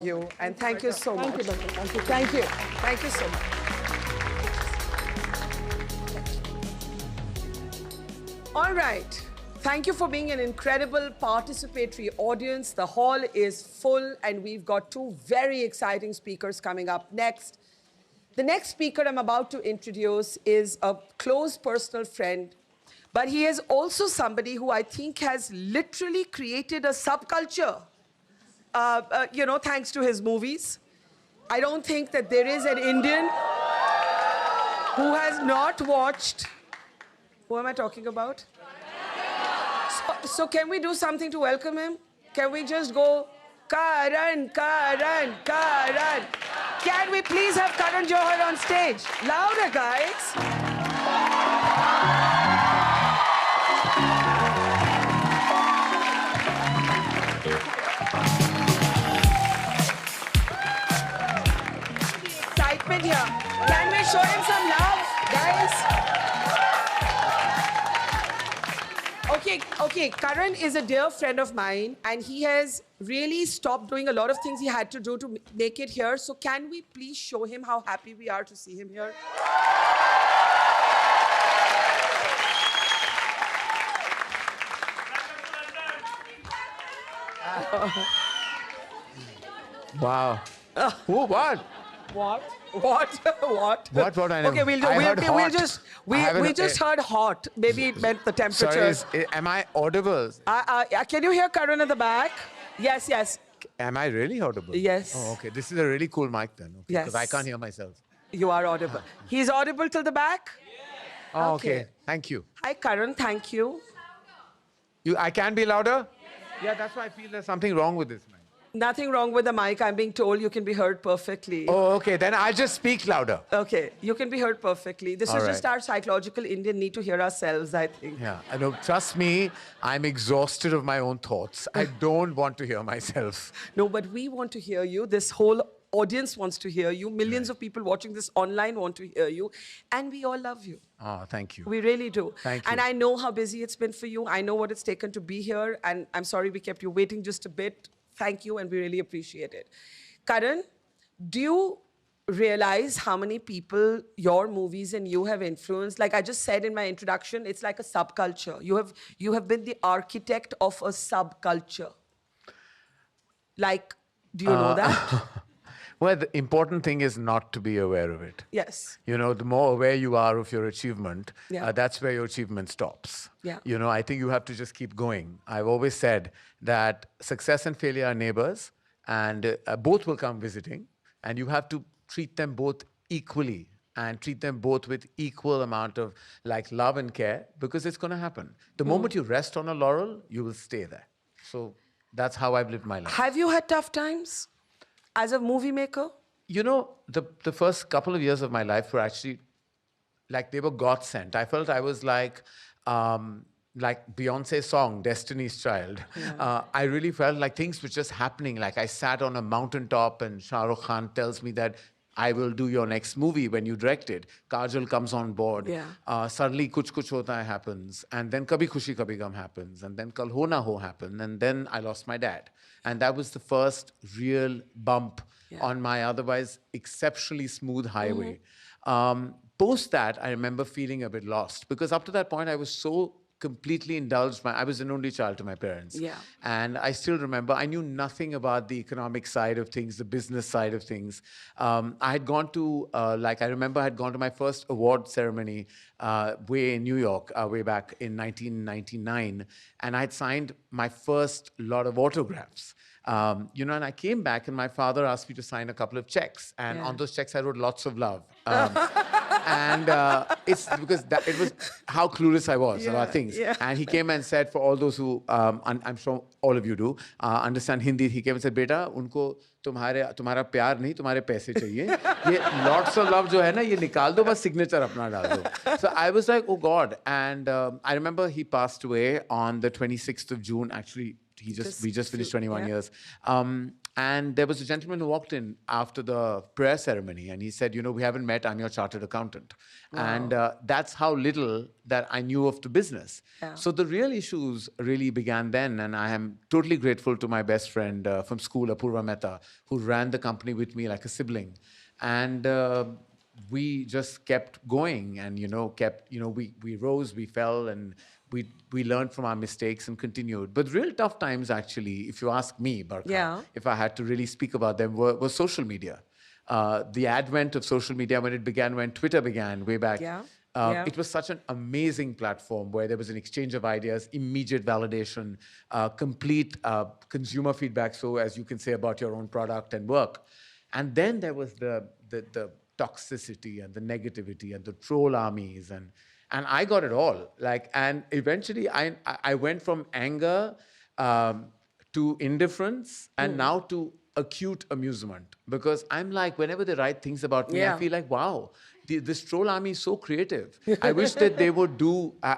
you and thank you so much. Thank you, Barkha. Thank you. Thank you. Thank you so much. All right. Thank you for being an incredible participatory audience. The hall is full and we've got two very exciting speakers coming up next. The next speaker I'm about to introduce is a close personal friend, but he is also somebody who I think has literally created a subculture, thanks to his movies. I don't think that there is an Indian who has not watched. Who am I talking about? So can we do something to welcome him? Can we just go, Karan, Karan, Karan? Can we please have Karan Johar on stage? Louder, guys. Excitement here. Can we show him some love, guys? Okay, Karan is a dear friend of mine and he has really stopped doing a lot of things he had to do to make it here. So can we please show him how happy we are to see him here? Wow. Who? What? What? What? What? I know. Okay, we'll just heard hot. Maybe it meant the temperature. Sorry, am I audible? Can you hear Karan at the back? Yes, yes. Am I really audible? Yes. Oh, okay. This is a really cool mic then. Okay. Yes. Because I can't hear myself. You are audible. He's audible till the back? Oh, Okay. okay. Thank you. Hi, Karan. Thank you. I can be louder? Yeah, that's why I feel there's something wrong with this mic. Nothing wrong with the mic. I'm being told you can be heard perfectly. Oh, okay. Then I'll just speak louder. Okay, you can be heard perfectly. This All is just right. our psychological Indian need to hear ourselves, I think. Yeah. I know. Trust me, I'm exhausted of my own thoughts. I don't want to hear myself. No, but we want to hear you. This whole audience wants to hear you. Millions of people watching this online want to hear you. And we all love you. Oh, thank you. We really do. Thank you. And I know how busy it's been for you. I know what it's taken to be here. And I'm sorry we kept you waiting just a bit. Thank you, and we really appreciate it. Karan, do you realize how many people your movies and you have influenced? Like I just said in my introduction, it's like a subculture. You have been the architect of a subculture. Like, do you know that? Well, the important thing is not to be aware of it. Yes. You know, the more aware you are of your achievement, Yeah. that's where your achievement stops. Yeah. You know, I think you have to just keep going. I've always said that success and failure are neighbors, and both will come visiting, and you have to treat them both equally and treat them both with equal amount of love and care, because it's going to happen. The moment you rest on a laurel, you will stay there. So that's how I've lived my life. Have you had tough times as a movie maker? You know, the first couple of years of my life were actually they were God sent. I felt I was like Beyonce's song, Destiny's Child. Yeah. I really felt like things were just happening. Like I sat on a mountaintop and Shah Rukh Khan tells me that I will do your next movie when you direct it. Kajol comes on board. Yeah. Suddenly, Kuch Kuch Hota Hai happens. And then Kabhi Khushi Kabhi Gum happens. And then Kal Ho Na Ho happened. And then I lost my dad. And that was the first real bump on my otherwise exceptionally smooth highway. Post that, I remember feeling a bit lost. Because up to that point, I was so completely indulged. I was an only child to my parents. Yeah. And I still remember, I knew nothing about the economic side of things, the business side of things. I had gone to, I remember I had gone to my first award ceremony way in New York, way back in 1999. And I had signed my first lot of autographs. And I came back and my father asked me to sign a couple of checks. And on those checks, I wrote lots of love. And it's because it was how clueless I was about things. Yeah. And he came and said, for all those who, I'm sure all of you do, understand Hindi, he came and said, Beta, unko तुम्हारा प्यार नहीं, तुम्हारे पैसे चाहिए. ये lots of love जो है ना, ये निकाल दो, बस signature अपना डाल दो. So I was like, oh God. And I remember he passed away on the 26th of June. Actually, we just finished 21 years. And there was a gentleman who walked in after the prayer ceremony, and he said, we haven't met, I'm your chartered accountant. And that's how little that I knew of the business. Yeah. So the real issues really began then, and I am totally grateful to my best friend from school, Apurva Mehta, who ran the company with me like a sibling. And we just kept going, and we rose, we fell, and we learned from our mistakes and continued. But real tough times, actually, if you ask me, Barkha, if I had to really speak about them, were social media. The advent of social media, when Twitter began way back. It was such an amazing platform where there was an exchange of ideas, immediate validation, complete consumer feedback, so as you can say about your own product and work. And then there was the toxicity and the negativity and the troll armies, and I got it all. And eventually I went from anger to indifference, and now to acute amusement, because I'm like, whenever they write things about me, I feel like, wow, this troll army is so creative. I wish that they would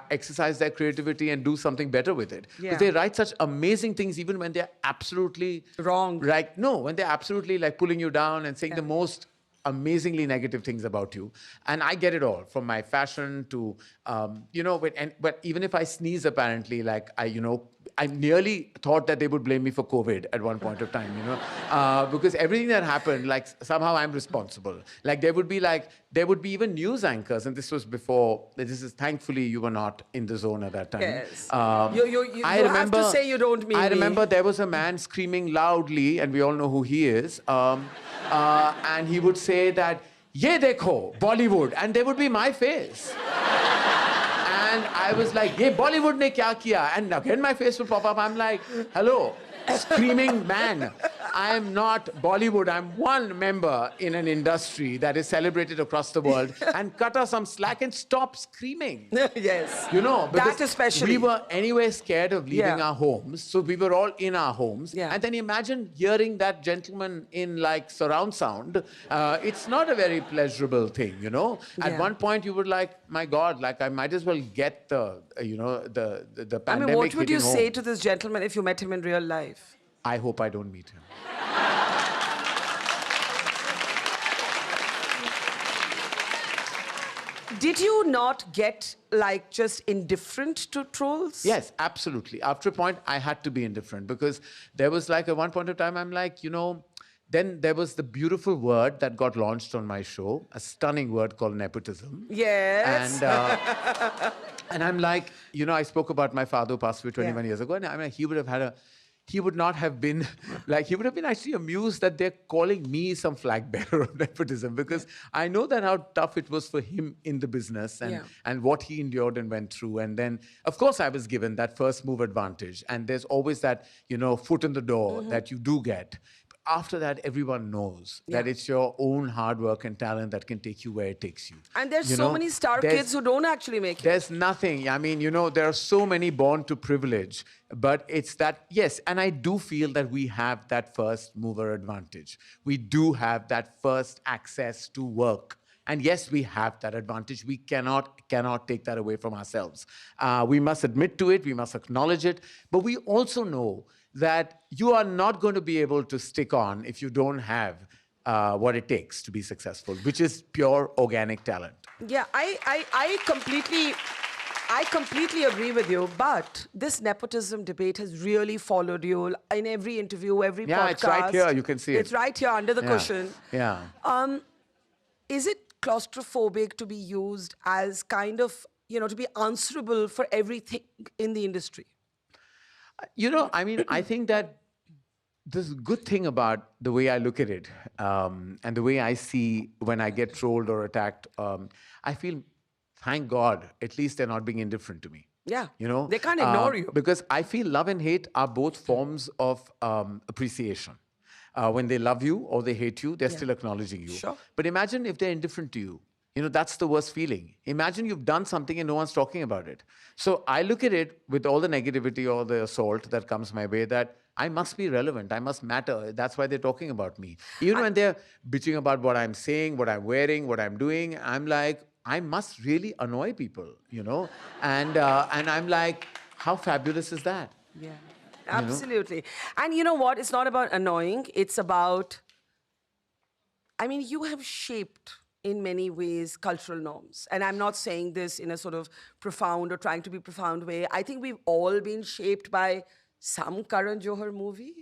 exercise their creativity and do something better with it. Because they write such amazing things, even when they're absolutely wrong. When they're absolutely pulling you down and saying the most amazingly negative things about you. And I get it all, from my fashion to, but even if I sneeze, apparently, I nearly thought that they would blame me for COVID at one point of time, because everything that happened, somehow I'm responsible. There would be even news anchors, and this was before, thankfully you were not in the zone at that time. Yes. You have to say you don't mean I remember there was a man screaming loudly, and we all know who he is, and he would say that, "Ye dekho, Bollywood," and there would be my face. And I was like, "Ye Bollywood ne kya kiya?" And again my face would pop up. I'm like, "Hello, screaming man. I am not Bollywood. I'm one member in an industry that is celebrated across the world. And cut us some slack and stop screaming." Yes. Because that especially. we were anyway scared of leaving our homes. So we were all in our homes. And then imagine hearing that gentleman in surround sound. It's not a very pleasurable thing, At one point you were like, my God, I might as well get the pandemic. I mean, what would you say home. to this gentleman if you met him in real life? I hope I don't meet him. Did you not get just indifferent to trolls? Yes, absolutely. After a point, I had to be indifferent, because there was at one point of time, I'm like, then there was the beautiful word that got launched on my show, a stunning word called nepotism. Yes. And I'm like, I spoke about my father who passed away 21 years ago, and I mean, he would not have been, he would have been actually amused that they're calling me some flag bearer of nepotism, because I know that how tough it was for him in the business and what he endured and went through. And then, of course, I was given that first move advantage. And there's always that, foot in the door that you do get. After that, everyone knows that it's your own hard work and talent that can take you where it takes you. And there's so many star kids who don't actually make it. There's nothing. I mean, there are so many born to privilege. But it's that, yes, and I do feel that we have that first mover advantage. We do have that first access to work. And yes, we have that advantage. We cannot take that away from ourselves. We must admit to it. We must acknowledge it. But we also know that you are not going to be able to stick on if you don't have what it takes to be successful, which is pure organic talent. Yeah, I completely agree with you, but this nepotism debate has really followed you in every interview, every podcast. Yeah, it's right here. You can see it. It's right here under the cushion. Yeah. Is it claustrophobic to be used as kind of, to be answerable for everything in the industry? I mean, I think that this good thing about the way I look at it and the way I see when I get trolled or attacked, I feel, thank God, at least they're not being indifferent to me. Yeah. They can't ignore you. Because I feel love and hate are both forms of appreciation. When they love you or they hate you, they're still acknowledging you. Sure. But imagine if they're indifferent to you. That's the worst feeling. Imagine you've done something and no one's talking about it. So I look at it with all the negativity or the assault that comes my way, that I must be relevant. I must matter. That's why they're talking about me. Even when they're bitching about what I'm saying, what I'm wearing, what I'm doing, I'm like, I must really annoy people, And I'm like, how fabulous is that? Yeah. Absolutely. And you know what? It's not about annoying. It's about, I mean, you have shaped in many ways cultural norms. And I'm not saying this in a sort of profound or trying to be profound way. I think we've all been shaped by some Karan Johar movie.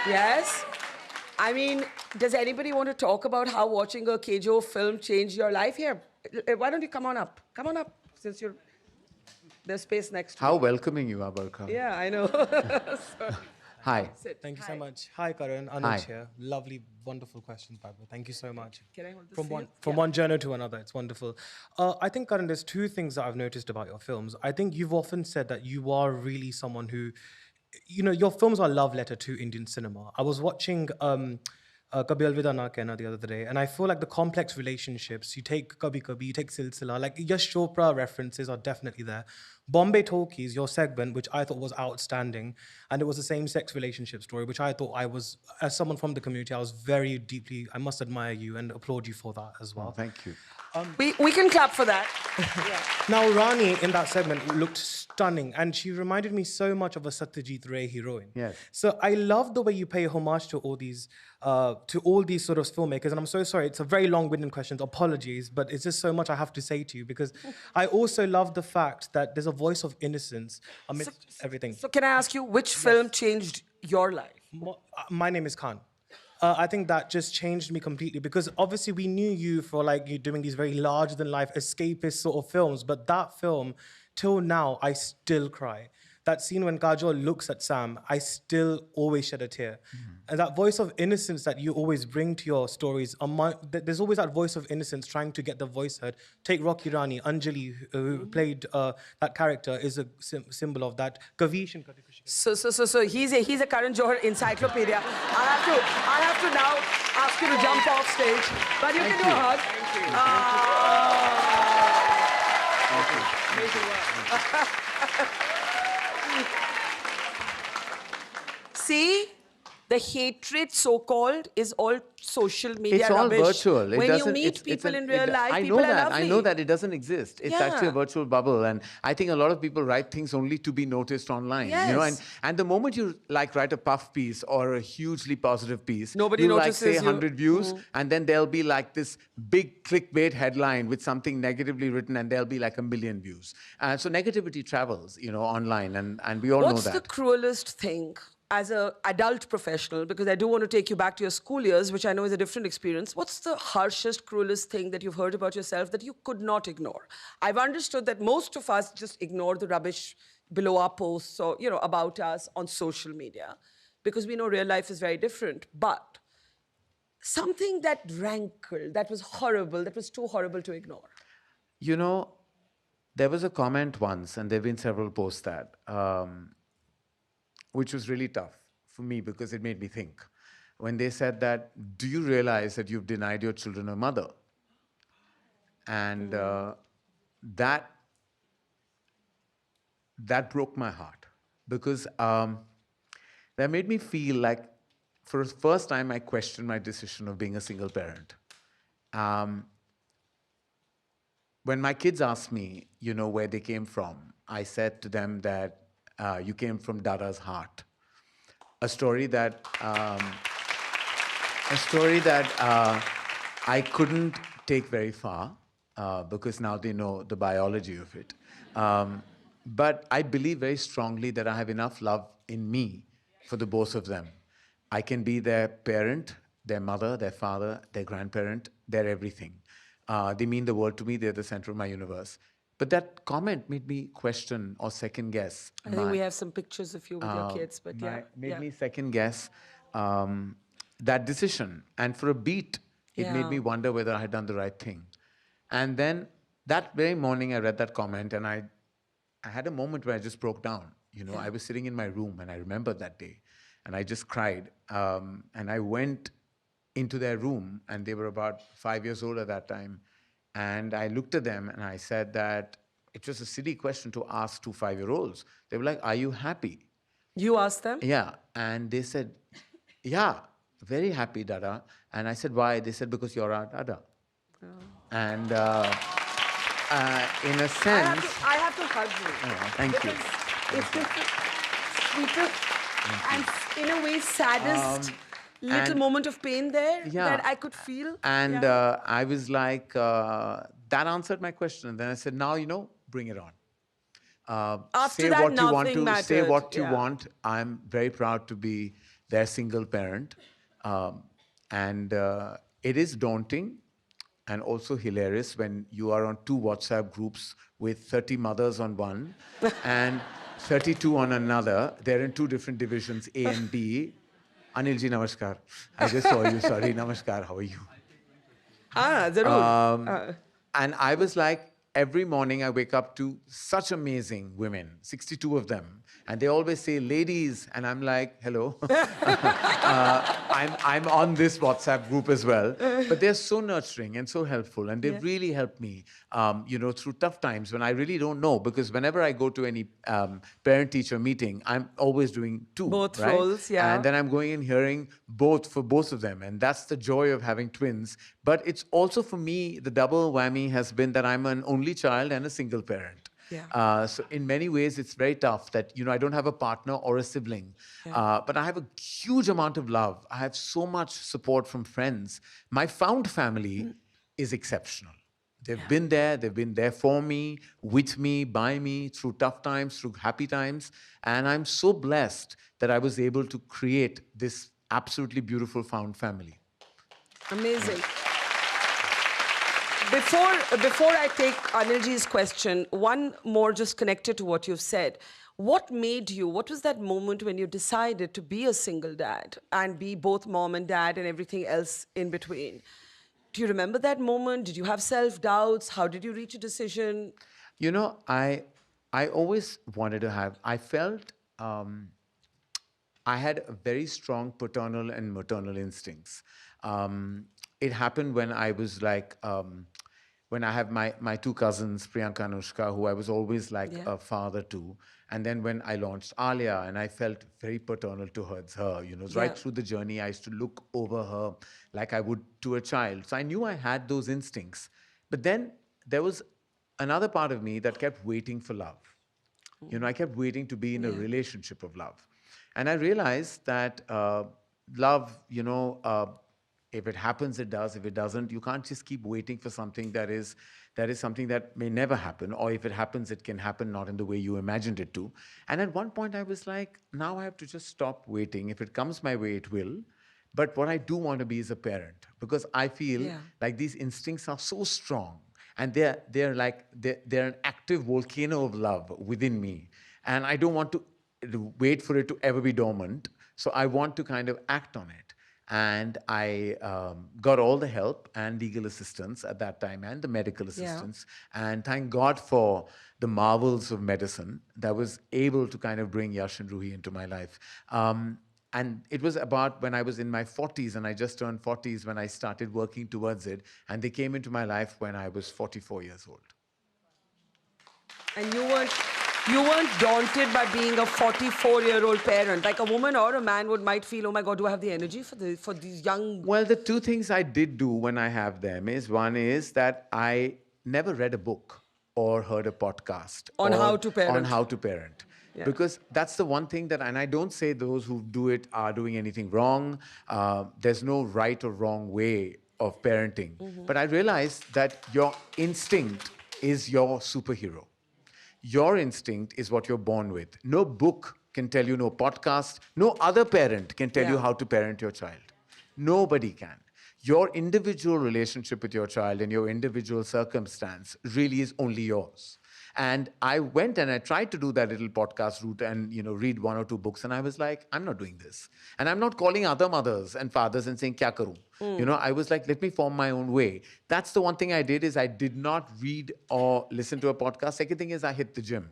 Yes? I mean, does anybody want to talk about how watching a Kejo film changed your life? Here, why don't you come on up? Come on up, since you're, there's space next to How me. welcoming you are, Barkha. Yeah, I know. So, Hi. sit. Thank you Hi. so much. Hi, Karan. Hi. Anuj here. Lovely, wonderful questions, Barbara. Thank you so much. Can I hold this From for one you? from Yeah. one genre to another, it's wonderful. I think, Karan, there's two things that I've noticed about your films. I think you've often said that you are really someone who, your films are a love letter to Indian cinema. I was watching Kabhi Alvida Na Kehna the other day, and I feel like the complex relationships, you take Kabhi Kabhi, you take Silsila, like Yash Chopra references are definitely there. Bombay Talkies, your segment, which I thought was outstanding, and it was a same-sex relationship story, which I thought as someone from the community, I was very deeply, I must admire you and applaud you for that as well. Oh, thank you. We can clap for that. Now, Rani in that segment looked stunning, and she reminded me so much of a Satyajit Ray heroine. Yes. So I love the way you pay homage to all these sort of filmmakers. And I'm so sorry, it's a very long-winded question. Apologies, but it's just so much I have to say to you because I also love the fact that there's a voice of innocence amidst everything. So can I ask you, which film changed your life? My name is Khan. I think that just changed me completely because obviously we knew you for like you doing these very larger than life escapist sort of films, but that film, till now, I still cry. That scene when Kajol looks at Sam, I still always shed a tear. And that voice of innocence that you always bring to your stories, there's always that voice of innocence trying to get the voice heard. Take Rocky Rani, Anjali, who played that character, is a symbol of that. Kavish and Kati Khushi. So he's a Karan Johar encyclopedia. I have to now ask you to jump off stage, but you can do a hug. Thank you. See, the hatred, so-called, is all social media It's all rubbish. virtual. When you meet people in real life, people are lovely. I know that it doesn't exist. It's actually Yeah. a virtual bubble. And I think a lot of people write things only to be noticed online. Yes. And the moment you write a puff piece or a hugely positive piece, Nobody you'll notices say you. 100 views, and then there'll be like this big clickbait headline with something negatively written, and there'll be like 1 million views. So negativity travels, online, and we all know that. What's the cruelest thing as an adult professional, because I do want to take you back to your school years, which I know is a different experience, what's the harshest, cruelest thing that you've heard about yourself that you could not ignore? I've understood that most of us just ignore the rubbish below our posts or, about us on social media because we know real life is very different. But something that rankled, that was horrible, that was too horrible to ignore. There was a comment once, and there have been several posts that, which was really tough for me because it made me think. When they said that, do you realize that you've denied your children a mother? And that broke my heart because that made me feel like for the first time I questioned my decision of being a single parent. When my kids asked me, where they came from, I said to them that you came from Dada's heart. A story that I couldn't take very far because now they know the biology of it. But I believe very strongly that I have enough love in me for the both of them. I can be their parent, their mother, their father, their grandparent, their everything. They mean the world to me. They're the center of my universe. But that comment made me question or second guess. I think we have some pictures of you with your kids, but Made me second guess that decision. And for a beat, it made me wonder whether I had done the right thing. And then that very morning, I read that comment, and I had a moment where I just broke down. I was sitting in my room, and I remembered that day, and I just cried. And I went into their room, and they were about 5 years old at that time. And I looked at them and I said that it was a silly question to ask 2 5-year-olds. They were like, are you happy? You asked them? Yeah. And they said, yeah, very happy, Dada. And I said, why? They said, because you're our Dada. Oh. And in a sense... I have to hug you. Oh, thank you. It's just sweetest and in a way saddest little and- moment of pain there Yeah. that I could feel. And Yeah. I was like, that answered my question. And then I said, now, bring it on. After Say that, what you want nothing to, say mattered. what you Yeah. want. I'm very proud to be their single parent. And it is daunting and also hilarious when you are on 2 WhatsApp groups with 30 mothers on one and 32 on another. They're in 2 different divisions, A and B. Anilji, namaskar. I just saw you. Sorry, namaskar. How are you? Zarur. And I was like, every morning I wake up to such amazing women, 62 of them. And they always say, ladies. And I'm like, hello. I'm on this WhatsApp group as well. But they're so nurturing and so helpful. And they really help me, through tough times when I really don't know. Because whenever I go to any parent-teacher meeting, I'm always doing 2. Both right? roles, yeah. And then I'm going and hearing both for both of them. And that's the joy of having twins. But it's also for me, the double whammy has been that I'm an only child and a single parent. Yeah. So in many ways, it's very tough that, I don't have a partner or a sibling. But I have a huge amount of love. I have so much support from friends. My found family is exceptional. They've been there. They've been there for me, with me, by me, through tough times, through happy times. And I'm so blessed that I was able to create this absolutely beautiful found family. Amazing. Before I take Anilji's question, one more just connected to what you've said. What was that moment when you decided to be a single dad and be both mom and dad and everything else in between? Do you remember that moment? Did you have self-doubts? How did you reach a decision? I always wanted to have, I felt I had a very strong paternal and maternal instincts. It happened when I was like, when I have my 2 cousins, Priyanka and Anushka, who I was always like a father to. And then when I launched Alia, and I felt very paternal towards her, right through the journey, I used to look over her like I would to a child. So I knew I had those instincts. But then there was another part of me that kept waiting for love. I kept waiting to be in a relationship of love. And I realized that love, if it happens, it does. If it doesn't, you can't just keep waiting for something that is something that may never happen. Or if it happens, it can happen not in the way you imagined it to. And at one point, I was like, now I have to just stop waiting. If it comes my way, it will. But what I do want to be is a parent, because I feel like these instincts are so strong. And they're an active volcano of love within me. And I don't want to wait for it to ever be dormant. So I want to kind of act on it. And I got all the help and legal assistance at that time and the medical assistance. And thank God for the marvels of medicine that was able to kind of bring Yash and Ruhi into my life. And it was about when I was in my 40s, and I just turned 40s when I started working towards it. And they came into my life when I was 44 years old. And you weren't daunted by being a 44-year-old parent. Like a woman or a man might feel, oh my God, do I have the energy for these young... Well, the 2 things I did do when I have them is, one is that I never read a book or heard a podcast On how to parent. On how to parent. Yeah. Because that's the one thing that, and I don't say those who do it are doing anything wrong. There's no right or wrong way of parenting. But I realized that your instinct is your superhero. Your instinct is what you're born with. No book can tell you, no podcast, no other parent can tell you how to parent your child. Nobody can. Your individual relationship with your child and your individual circumstance really is only yours. And I went and I tried to do that little podcast route and, read 1 or 2 books. And I was like, I'm not doing this. And I'm not calling other mothers and fathers and saying, kya karu? I was like, let me form my own way. That's the one thing I did, is I did not read or listen to a podcast. Second thing is I hit the gym,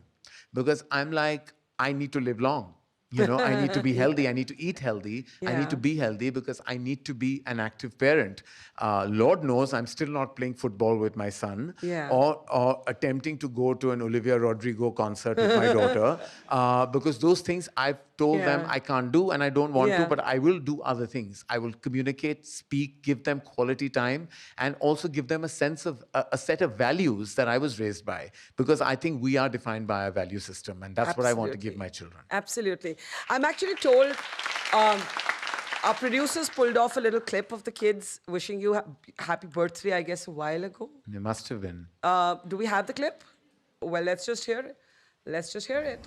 because I'm like, I need to live long. I need to be healthy. I need to eat healthy. I need to be healthy because I need to be an active parent. Lord knows I'm still not playing football with my son or attempting to go to an Olivia Rodrigo concert with my daughter, because those things I've told them Yeah. I can't do and I don't want to, Yeah. but I will do other things. I will communicate, speak, give them quality time, and also give them a sense of a set of values that I was raised by. Because I think we are defined by our value system, and that's what I want to give my children. Absolutely. I'm actually told our producers pulled off a little clip of the kids wishing you happy birthday, I guess, a while ago. They must have been. Do we have the clip? Well, let's just hear it. Let's just hear it.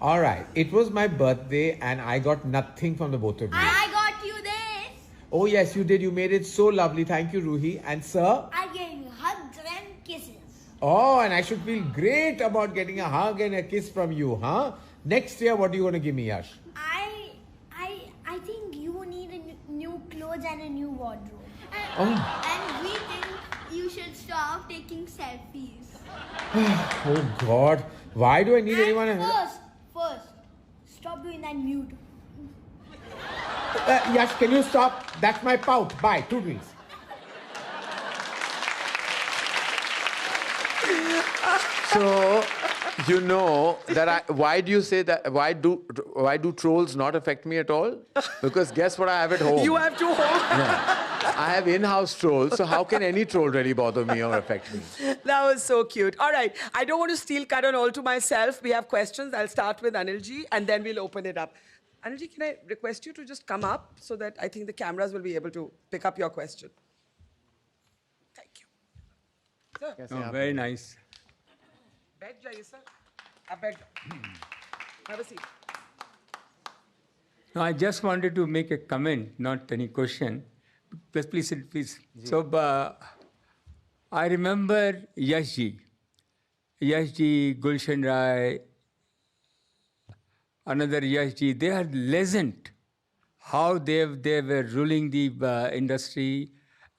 All right. It was my birthday and I got nothing from the both of you. I got you this. Oh, yes, you did. You made it so lovely. Thank you, Ruhi. And sir? I gave you hugs and kisses. Oh, and I should feel great about getting a hug and a kiss from you, huh? Next year, what are you going to give me, Yash? I think you need a new clothes and a new wardrobe. And we think you should stop taking selfies. Oh, God. Why do I need anyone? First, stop doing that mute. Yash, can you stop? That's my pout. Bye. 2 drinks. So, you know that why do you say that? Why do trolls not affect me at all? Because guess what I have at home? You have to hold. I have in-house trolls, so how can any troll really bother me or affect me? That was so cute. All right. I don't want to steal Karan all to myself. We have questions. I'll start with Anilji and then we'll open it up. Anilji, can I request you to just come up so that I think the cameras will be able to pick up your question? Thank you. Sir, Oh, very nice. bed jaiye, sir. I beg. Have a seat. No, I just wanted to make a comment, not any question. Please sit, please. So, I remember Yashji, Gulshan Rai, another Yashji. They are legend. How they were ruling the industry,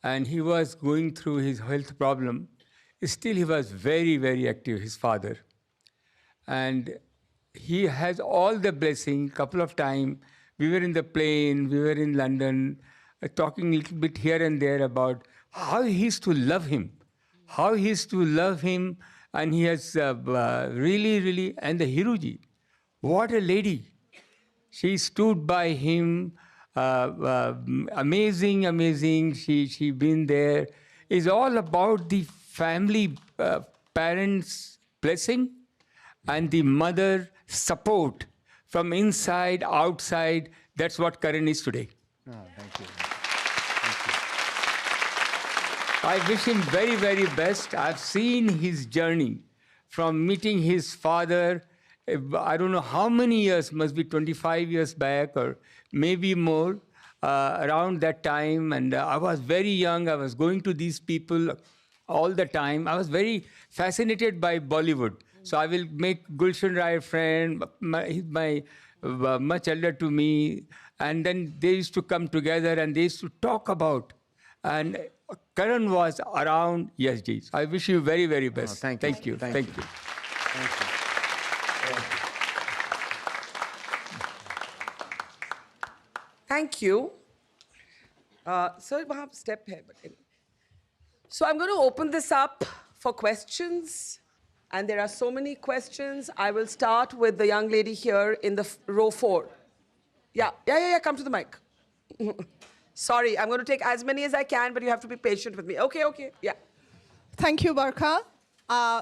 and he was going through his health problem. Still, he was very, very active. His father, and he has all the blessing. Couple of times we were in the plane, we were in London, talking a little bit here and there about how he used to love him, and he has really, and the Hiruji, what a lady. She stood by him, amazing. She been there. It's all about the family, parents' blessing, and the mother support from inside, outside. That's what Karan is today. Oh, thank you. I wish him very, very best. I've seen his journey from meeting his father, I don't know how many years, must be 25 years back or maybe more, around that time. And I was very young. I was going to these people all the time. I was very fascinated by Bollywood. So I will make Gulshan Rai a friend. He's my much elder to me. And then they used to come together and they used to talk about. And Karan was around Yashji. So I wish you very, very best. Thank you. Thank you. Thank you. Sir, वहाँ step है. So I'm going to open this up for questions. And there are so many questions. I will start with the young lady here in the row 4. Yeah. Come to the mic. Sorry, I'm going to take as many as I can, but you have to be patient with me. Okay. Yeah. Thank you, Barkha.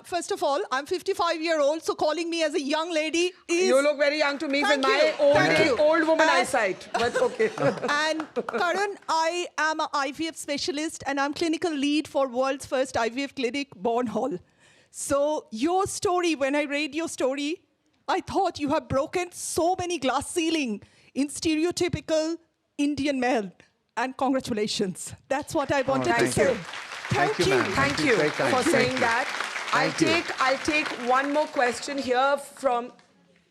First of all, I'm 55-year-old, so calling me as a young lady is... You look very young to me with Thank my you. old woman eyesight, but okay. And Karan, I am an IVF specialist, and I'm clinical lead for world's first IVF clinic, Born Hall. So your story, when I read your story, I thought you have broken so many glass ceiling in stereotypical Indian male. And congratulations. That's what I wanted to say. Thank you. ma'am. Thank you Very kind. for saying Thank you. that. I'll take one more question here from...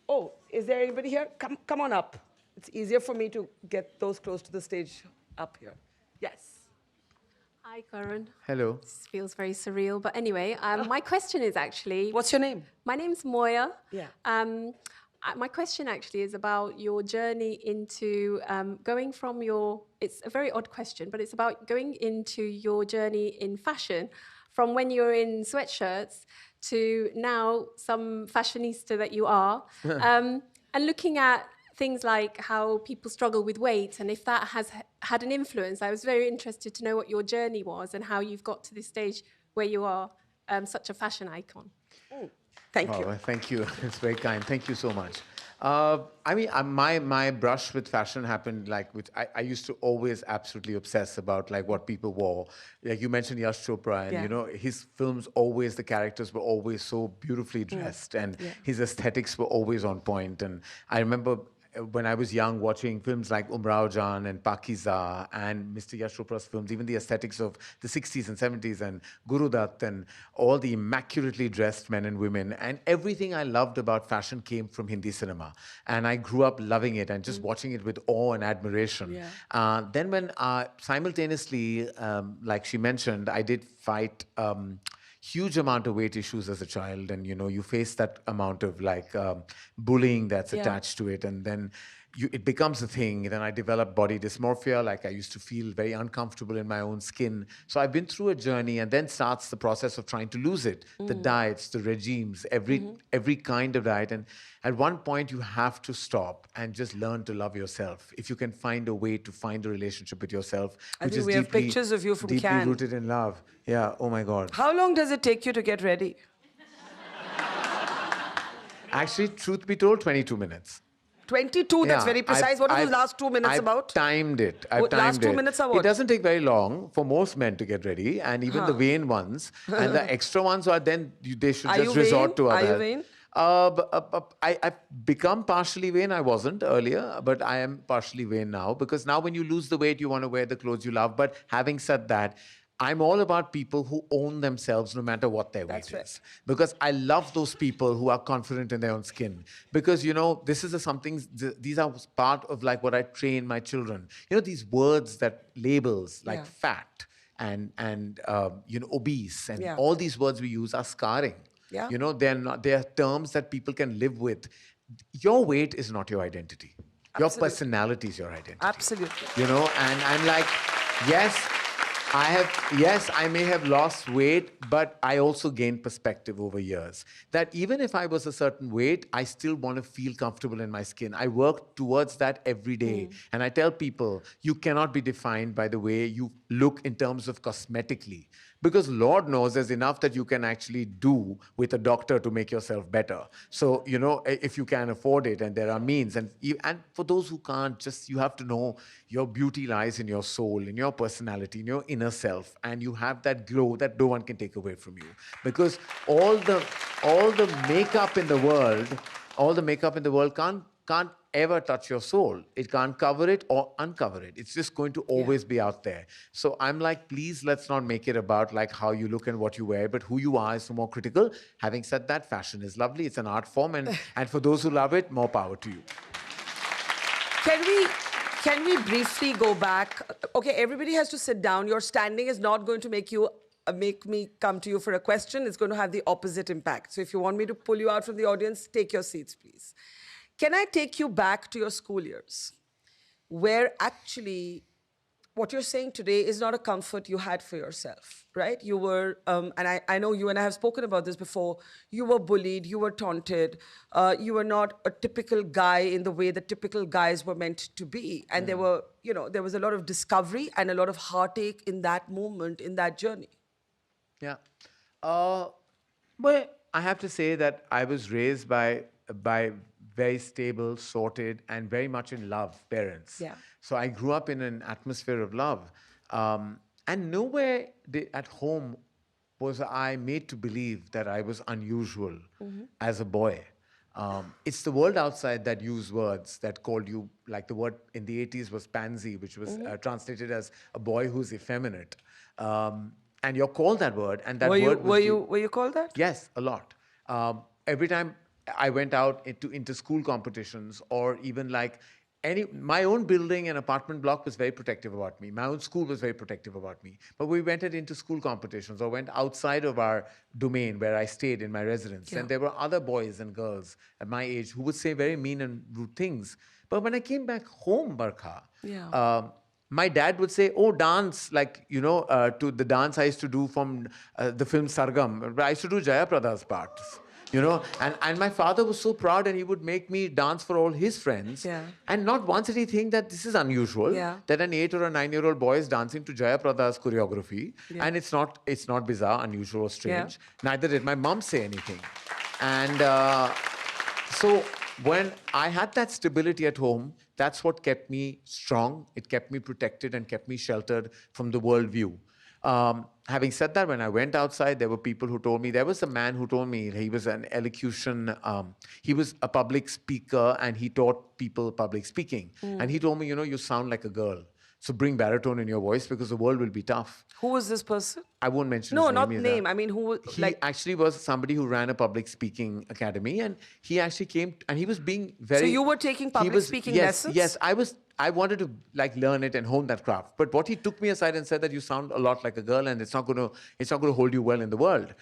Oh, is there anybody here? Come on up. It's easier for me to get those close to the stage up here. Yes. Hi, Karan. Hello. This feels very surreal. But anyway, my question is actually... What's your name? My name's Moya. Yeah. My question actually is about your journey into going from your... It's a very odd question, but it's about going into your journey in fashion from when you're in sweatshirts to now some fashionista that you are, and looking at things like how people struggle with weight, and if that has had an influence. I was very interested to know what your journey was and how you've got to this stage where you are such a fashion icon. Thank you. Well, thank you. It's very kind. Thank you so much. I mean, my brush with fashion happened like with I used to always absolutely obsess about like what people wore. Like you mentioned Yash Chopra, and Yeah. you know his films always the characters were always so beautifully dressed, and his aesthetics were always on point. And I remember when I was young watching films like Umrao Jan and Pakiza and Mr. Yash Chopra's films, even the aesthetics of the 60s and 70s and Guru Dutt and all the immaculately dressed men and women. And everything I loved about fashion came from Hindi cinema. And I grew up loving it and just watching it with awe and admiration. Then when simultaneously, like she mentioned, I did fight huge amount of weight issues as a child, and you know you face that amount of like bullying that's attached to it, and then it becomes a thing. Then I developed body dysmorphia, like I used to feel very uncomfortable in my own skin. So I've been through a journey, and then starts the process of trying to lose it. The diets, the regimes, every kind of diet, and at one point you have to stop and just learn to love yourself. If you can find a way to find a relationship with yourself, I which think is we have deeply, pictures of you from deeply Cannes. rooted in love. Yeah. Oh my God. How long does it take you to get ready? Actually, truth be told, 22 minutes. 22, that's Yeah, very precise. What are those last 2 minutes I've about? Timed it. I've What, timed last 2 it. minutes are It what? doesn't take very long for most men to get ready, and even the vain ones. And the extra ones are then they should Are just you resort vain? to Are other. you vain? I've become partially vain. I wasn't earlier, but I am partially vain now, because now when you lose the weight, you want to wear the clothes you love. But having said that, I'm all about people who own themselves no matter what their weight is. Because I love those people who are confident in their own skin. Because, you know, this is these are part of like what I train my children. You know, these words that labels like fat and you know, obese and all these words we use are scarring. Yeah. You know, they're terms that people can live with. Your weight is not your identity. Your personality is your identity. Absolutely. You know, and I'm like, I may have lost weight, but I also gained perspective over years. That even if I was a certain weight, I still want to feel comfortable in my skin. I work towards that every day. And I tell people, you cannot be defined by the way you look in terms of cosmetically. Because Lord knows there's enough that you can actually do with a doctor to make yourself better. So, you know, if you can afford it and there are means. And for those who can't, just you have to know your beauty lies in your soul, in your personality, in your inner self. And you have that glow that no one can take away from you. Because all the makeup in the world can't ever touch your soul. It can't cover it or uncover it. It's just going to always be out there. So I'm like, please, let's not make it about like how you look and what you wear, but who you are is more critical. Having said that, fashion is lovely. It's an art form. And for those who love it, more power to you. Can we briefly go back? Okay, everybody has to sit down. Your standing is not going to make me come to you for a question. It's going to have the opposite impact. So if you want me to pull you out from the audience, take your seats, please. Can I take you back to your school years, where actually what you're saying today is not a comfort you had for yourself, right? You were, and I know you and I have spoken about this before, you were bullied, you were taunted, you were not a typical guy in the way that typical guys were meant to be. And there was a lot of discovery and a lot of heartache in that moment, in that journey. Yeah. But I have to say that I was raised by very stable, sorted, and very much in love parents. Yeah. So I grew up in an atmosphere of love. And nowhere at home was I made to believe that I was unusual as a boy. It's the world outside that used words that called you, like the word in the 80s was pansy, which was translated as a boy who's effeminate. And you're called that word, and that word was... Were you called that? Yes, a lot. Every time I went out into school competitions, or even like my own building and apartment block was very protective about me. My own school was very protective about me. But we went into school competitions or went outside of our domain where I stayed in my residence. And there were other boys and girls at my age who would say very mean and rude things. But when I came back home, Barkha, my dad would say, oh, dance, like, you know, to the dance I used to do from the film Sargam. I used to do Jayaprada's parts. You know, and my father was so proud, and he would make me dance for all his friends. Yeah. And not once did he think that this is unusual, Yeah. that an 8 or a 9-year-old boy is dancing to Jaya Prada's choreography. Yeah. And it's not bizarre, unusual, or strange. Yeah. Neither did my mom say anything. And so when I had that stability at home, that's what kept me strong. It kept me protected and kept me sheltered from the worldview. Having said that, when I went outside, there were people who told me, there was a man who told me he was an elocution, he was a public speaker, and he taught people public speaking. And he told me, you know, you sound like a girl. So bring baritone in your voice because the world will be tough. Who was this person? I won't mention No, his name. not either. name. I mean, who, He like... actually was somebody who ran a public speaking academy, and he actually came, and he was being very... So you were taking public speaking lessons? Yes, I wanted to like learn it and hone that craft. But what he took me aside and said that you sound a lot like a girl, and it's not going to hold you well in the world.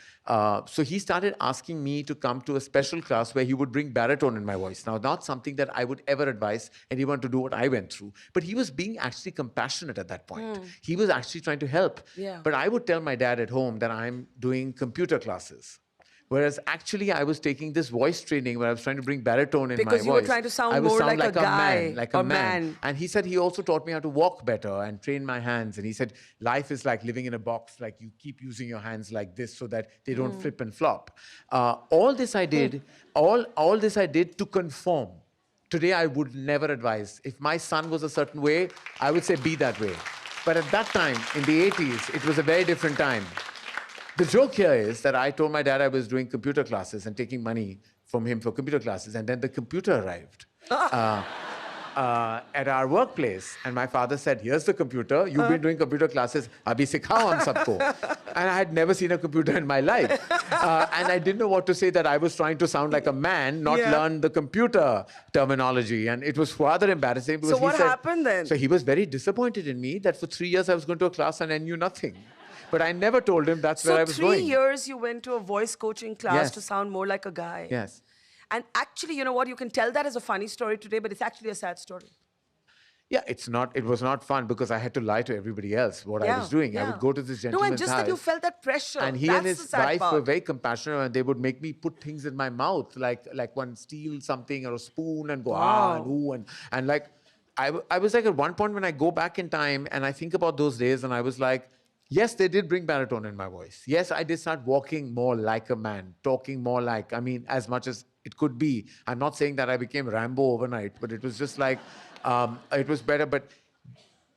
So he started asking me to come to a special class where he would bring baritone in my voice. Now, not something that I would ever advise anyone to do what I went through, but he was being actually compassionate at that point. He was actually trying to help. Yeah. But I would tell my dad at home that I'm doing computer classes. Whereas actually I was taking this voice training where I was trying to bring baritone in my voice. Because you were trying to sound I would more sound like a guy man, like or a man. man. And he said he also taught me how to walk better and train my hands. And he said life is like living in a box, like you keep using your hands like this so that they don't flip and flop. All this I did, all this I did to conform. Today I would never advise. If my son was a certain way, I would say be that way. But at that time, in the 80s, it was a very different time. The joke here is that I told my dad I was doing computer classes and taking money from him for computer classes, and then the computer arrived at our workplace, and my father said, here's the computer, you've been doing computer classes, abhi sikhao hum sabko. And I had never seen a computer in my life. And I didn't know what to say, that I was trying to sound like a man, not learn the computer terminology. And it was rather embarrassing because So what happened then? So he was very disappointed in me that for 3 years I was going to a class and I knew nothing. But I never told him that's where I was So going. 3 years you went to a voice coaching class Yes. to sound more like a guy. Yes. And actually, you know what? You can tell that as a funny story today, but it's actually a sad story. Yeah, it was not fun because I had to lie to everybody else what I was doing. I would go to this No, gentleman's and just that you house, felt that pressure. and he That's and his the sad wife part. were very compassionate, and they would make me put things in my mouth, like one steal something or a spoon and go and ooh, and like I was like at one point when I go back in time and I think about those days, and I was like, yes, they did bring baritone in my voice. Yes, I did start walking more like a man, talking more like, I mean, as much as it could be. I'm not saying that I became Rambo overnight, but it was just like, it was better. But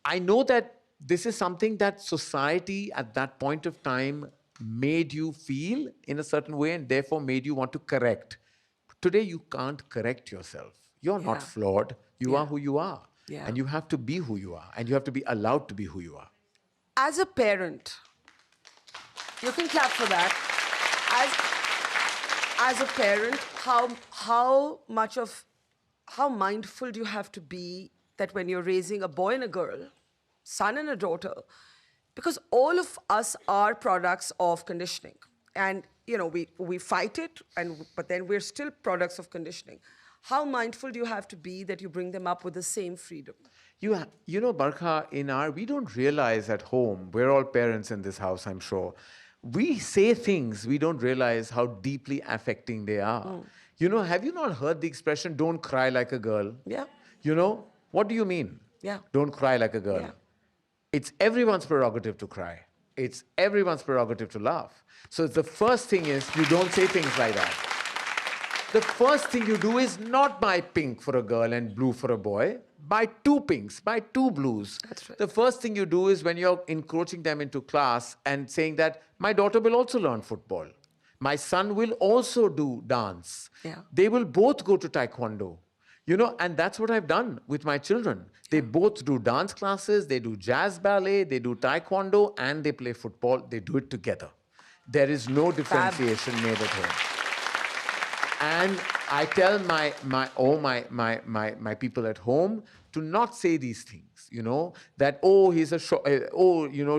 I know that this is something that society at that point of time made you feel in a certain way and therefore made you want to correct. Today, you can't correct yourself. You're not flawed. You are who you are. Yeah. And you have to be who you are. And you have to be allowed to be who you are. As a parent, you can clap for that. As a parent, how mindful do you have to be that when you're raising a boy and a girl, son and a daughter, because all of us are products of conditioning, and you know we fight it, but then we're still products of conditioning. How mindful do you have to be that you bring them up with the same freedom? You know, Barkha, we don't realize at home, we're all parents in this house, I'm sure. We say things, we don't realize how deeply affecting they are. You know, have you not heard the expression, don't cry like a girl? Yeah. You know, what do you mean? Yeah. Don't cry like a girl. Yeah. It's everyone's prerogative to cry. It's everyone's prerogative to laugh. So the first thing is, you don't say things like that. The first thing you do is not buy pink for a girl and blue for a boy. Buy 2 pinks, buy 2 blues. That's right. The first thing you do is when you're encroaching them into class and saying that my daughter will also learn football. My son will also do dance. Yeah. They will both go to taekwondo. You know, and that's what I've done with my children. They both do dance classes, they do jazz ballet, they do taekwondo, and they play football. They do it together. There is no differentiation made at home. And I tell my people at home to not say these things, you know, that,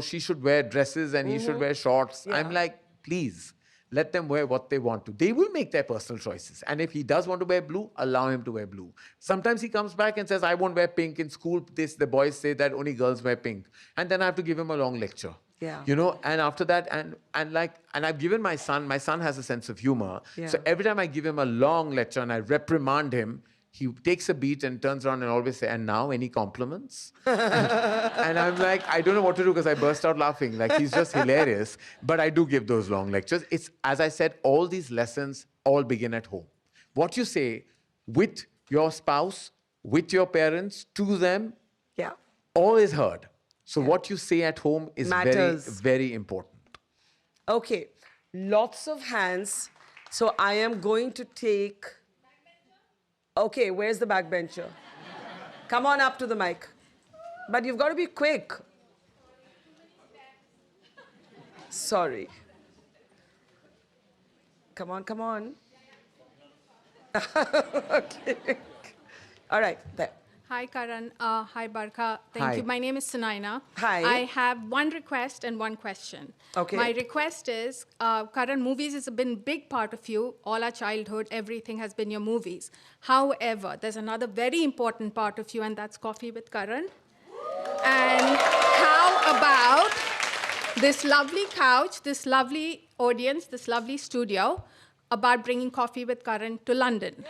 she should wear dresses and he should wear shorts. Yeah. I'm like, please, let them wear what they want to. They will make their personal choices. And if he does want to wear blue, allow him to wear blue. Sometimes he comes back and says, I won't wear pink. In school, the boys say that only girls wear pink. And then I have to give him a long lecture. Yeah. You know, and after that, and I've given my son has a sense of humor. Yeah. So every time I give him a long lecture and I reprimand him, he takes a beat and turns around and always say, "And now, any compliments?" And I'm like, I don't know what to do because I burst out laughing. Like, he's just hilarious. But I do give those long lectures. It's, as I said, all these lessons all begin at home. What you say with your spouse, with your parents, to them, Yeah. all is heard. So what you say at home is Matters. very, very important. Okay. Lots of hands. So I am going to take... Okay, where's the backbencher? Come on up to the mic. But you've got to be quick. Sorry. Come on, come on. Okay. All right, there. Hi, Karan. Hi, Barkha. Thank Hi. you. My name is Sunaina. Hi. I have one request and one question. Okay. My request is, Karan, movies has been a big part of you. All our childhood, everything has been your movies. However, there's another very important part of you, and that's Coffee with Karan. And how about this lovely couch, this lovely audience, this lovely studio, about bringing Coffee with Karan to London?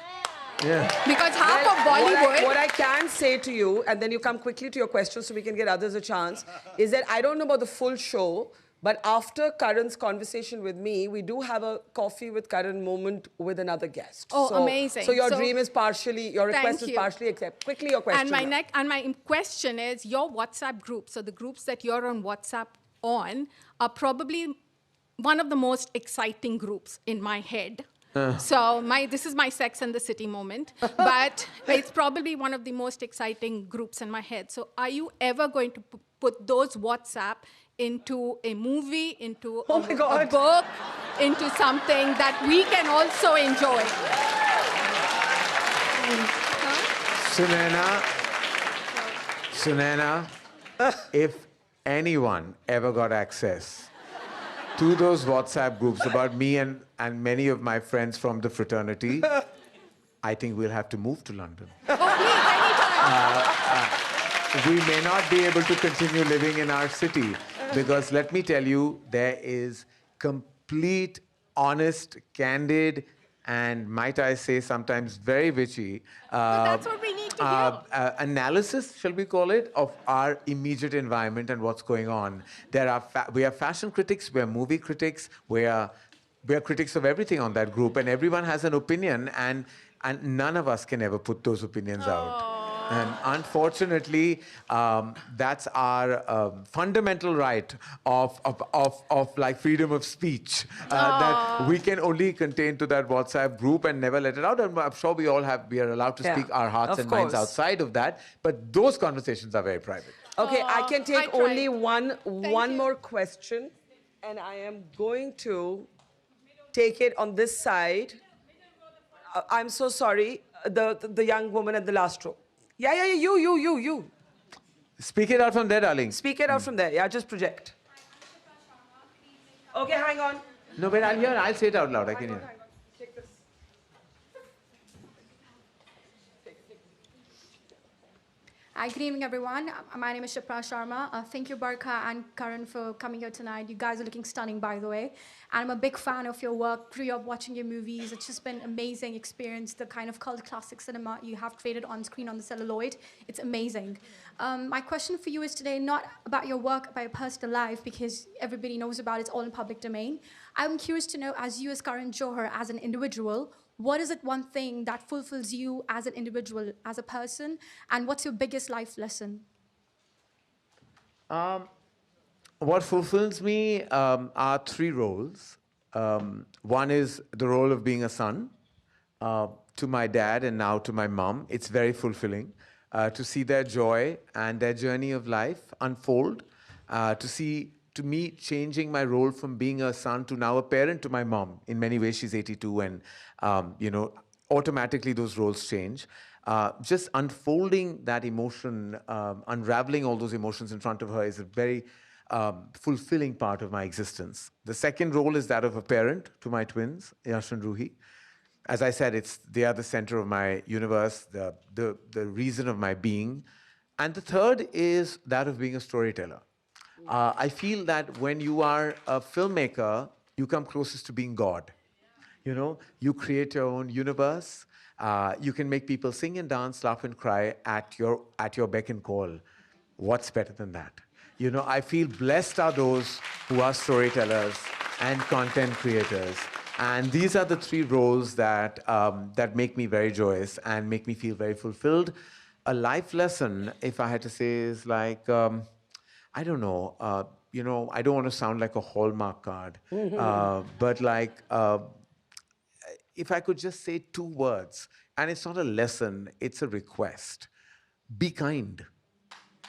Yeah. Because half Well, of Bollywood... What I can say to you, and then you come quickly to your questions so we can get others a chance, is that I don't know about the full show, but after Karan's conversation with me, we do have a Coffee with Karan moment with another guest. Oh, So- amazing. So your So- dream is partially, your request Thank is you. partially accepted. Quickly your question. And my question is, your WhatsApp group, so the groups that you're on WhatsApp on, are probably one of the most exciting groups in my head. So this is my Sex and the City moment, but it's probably one of the most exciting groups in my head. So are you ever going to put those WhatsApp into a movie, into Oh my a God. book, into something that we can also enjoy? Sunaina, if anyone ever got access to those WhatsApp groups about me and many of my friends from the fraternity, I think we'll have to move to London. We may not be able to continue living in our city because, let me tell you, there is complete, honest, candid, and might I say sometimes very witchy That's what we need to hear. analysis, shall we call it, of our immediate environment and what's going on. We are fashion critics, we are movie critics, we are critics of everything on that group, and everyone has an opinion, and none of us can ever put those opinions out. And unfortunately, that's our fundamental right of like freedom of speech that we can only contain to that WhatsApp group and never let it out. And I'm sure we are allowed to Yeah, speak our hearts of and minds course. outside of that. But those conversations are very private. Okay, I can I take tried. only one you. more question, and I am going to take it on this side. I'm so sorry, the young woman at the last row. Yeah, you. Speak it out from there, darling. Speak it out from there. Yeah, just project. Okay, hang on. No, but I'll say it out loud. I can hear. Hang on. Take this. Hi, good evening, everyone. My name is Shipra Sharma. Thank you, Barkha and Karan, for coming here tonight. You guys are looking stunning, by the way. And I'm a big fan of your work. Grew up watching your movies. It's just been an amazing experience, the kind of cult classic cinema you have created on screen on the celluloid. It's amazing. My question for you is today not about your work, about your personal life, because everybody knows about it. It's all in public domain. I'm curious to know, as you as Karan Johar, as an individual, what is it one thing that fulfills you as an individual, as a person, and what's your biggest life lesson? What fulfills me are three roles. One is the role of being a son to my dad and now to my mom. It's very fulfilling to see their joy and their journey of life unfold, to me changing my role from being a son to now a parent to my mom. In many ways, she's 82, and automatically those roles change. Just unfolding that emotion, unraveling all those emotions in front of her is a very fulfilling part of my existence. The second role is that of a parent to my twins, Yash and Ruhi. As I said, they are the center of my universe, the reason of my being. And the third is that of being a storyteller. I feel that when you are a filmmaker, you come closest to being God. You know, you create your own universe. You can make people sing and dance, laugh and cry at your beck and call. What's better than that? You know, I feel blessed are those who are storytellers and content creators. And these are the three roles that, that make me very joyous and make me feel very fulfilled. A life lesson, if I had to say, is like, I don't know, you know, I don't want to sound like a Hallmark card, but like, if I could just say two words, and it's not a lesson, it's a request. Be kind.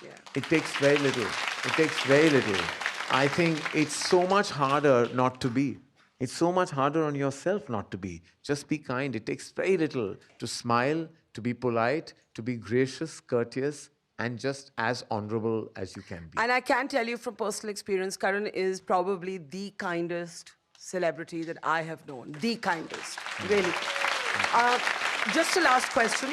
Yeah. It takes very little. It takes very little. I think it's so much harder not to be. It's so much harder on yourself not to be. Just be kind. It takes very little to smile, to be polite, to be gracious, courteous, and just as honorable as you can be. And I can tell you from personal experience, Karan is probably the kindest celebrity that I have known. The kindest, really. Just a last question.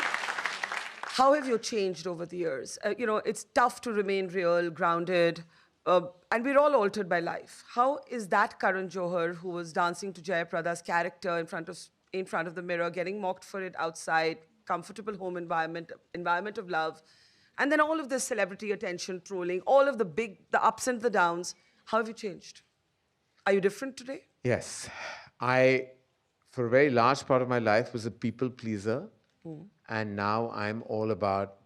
How have you changed over the years? You know, it's tough to remain real, grounded, and we're all altered by life. How is that Karan Johar, who was dancing to Jayaprada's character in front of the mirror, getting mocked for it outside, comfortable home environment of love, and then all of this celebrity attention, trolling, all of the ups and the downs, how have you changed? Are you different today? Yes. I, for a very large part of my life, was a people pleaser. And now I'm all about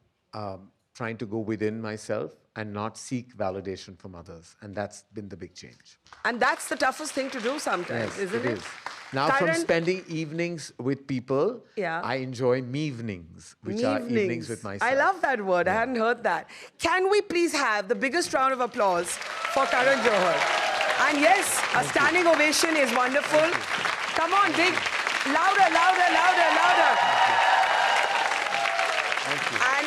trying to go within myself and not seek validation from others. And that's been the big change. And that's the toughest thing to do sometimes, Yes, isn't it? is. Now, Karan, from spending evenings with people, Yeah. I enjoy me-evenings, which are evenings with myself. I love that word. I hadn't heard that. Can we please have the biggest round of applause for Karan Johar? And yes, a standing ovation is wonderful. Come on, big. Louder, louder, louder, louder. Thank you. And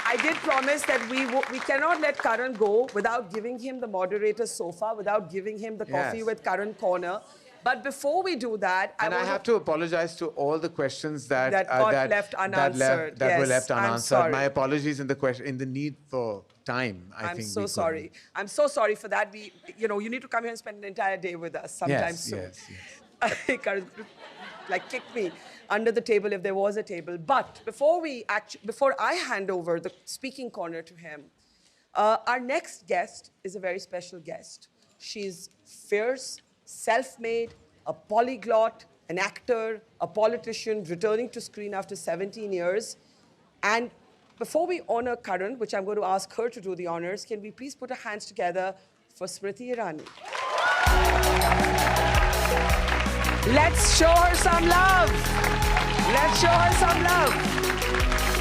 I did promise that we cannot let Karan go without giving him the moderator sofa, without giving him the coffee Yes. with Karan corner. But before we do that, And I have to apologize to all the questions that got left unanswered. that were Yes, left I'm unanswered. sorry. My apologies in the need for time. I'm think so we sorry. I'm so sorry for that. You need to come here and spend an entire day with us sometime Yes, soon. yes, yes. Karan, like kick me under the table if there was a table. But before I hand over the speaking corner to him, our next guest is a very special guest. She's fierce, self-made, a polyglot, an actor, a politician, returning to screen after 17 years. And before we honor Karan, which I'm going to ask her to do the honors, can we please put our hands together for Smriti Irani? Let's show her some love. Let's show her some love.